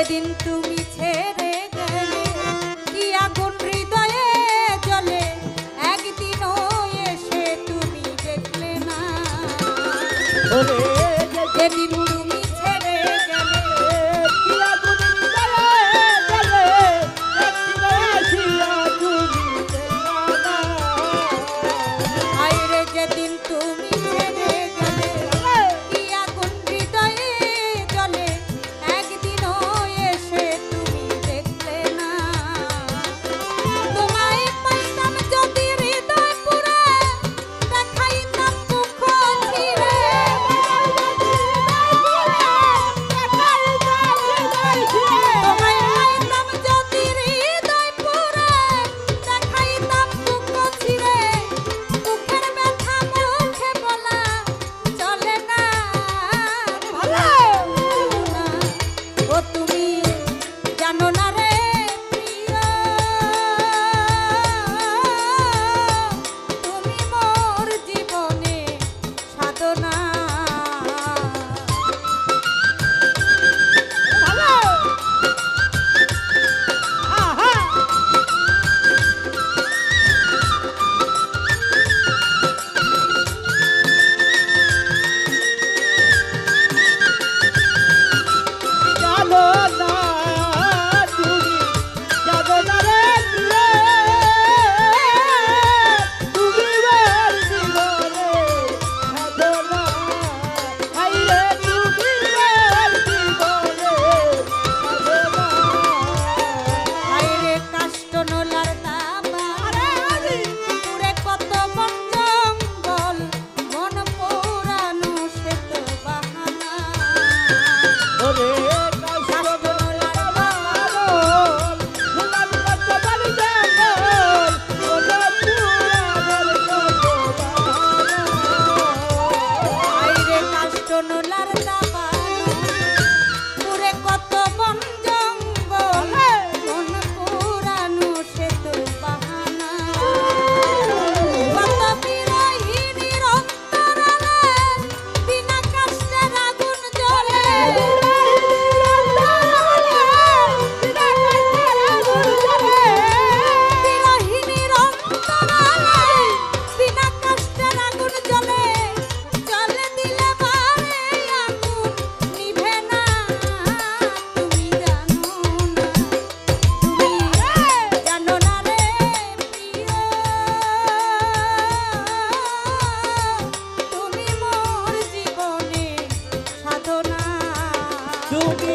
যেদিন তুমি ছেড়ে গেলে কি আগুন হৃদয়ে জ্বলে একদিনও এসে তুমি দেখলে না যেদিন তুমি ছেড়ে গেলে কি আগুন হৃদয়ে জ্বলে একদিনও আসিয়া তুমি দেখলা না। আইরে যেদিন তুমি ছেড়ে গেলে কি আগুন হৃদয়ে জ্বলে একদিনও এসে তুমি দেখলে না তোমায় পাইতাম যদি হৃদয় পুরে দেখাইতাম দুঃখ ছিঁড়ে তোমায় পাইতাম যদি হৃদয় পুরে দেখাইতাম দুঃখ ছিঁড়ে দুঃখের ব্যথা মুখে বলা চলে না ও তুমি জানো না রে প্রিয় তুমি মোর জীবনে সাধনা জানো না তুমি, জানো না রে প্রিয়, তুমি মোর জীবনে সাধনা। হায়রে তুমি মোর জীবনে সাধনা। আইরে কাষ্ট নোলার দাবা পুরে কত বন জঙ্গল মন পোড়ানো সে তো বাহানা ওরে কাষ্ট নোলার বাবল, ফুলার কত বাড়ি জঙ্গল, ওরে পুরানের কত বাহানা। আইরে কাষ্ট নোলার দাবা পুরে কত বন জঙ্গল মন পোড়ানো সে তো বাহানা কত বিরহিনীর অন্তরালে বিনা কাষ্টের আগুন জ্বলে বিরহিনীর অন্তরালে বিনা কাষ্টের আগুন জ্বলে জ্বলে দিলে বারে আগুন নিভে না তুমি জানো না তুমি জানো না রে প্রিয় তুমি মোর জীবনে সাধনা তুমি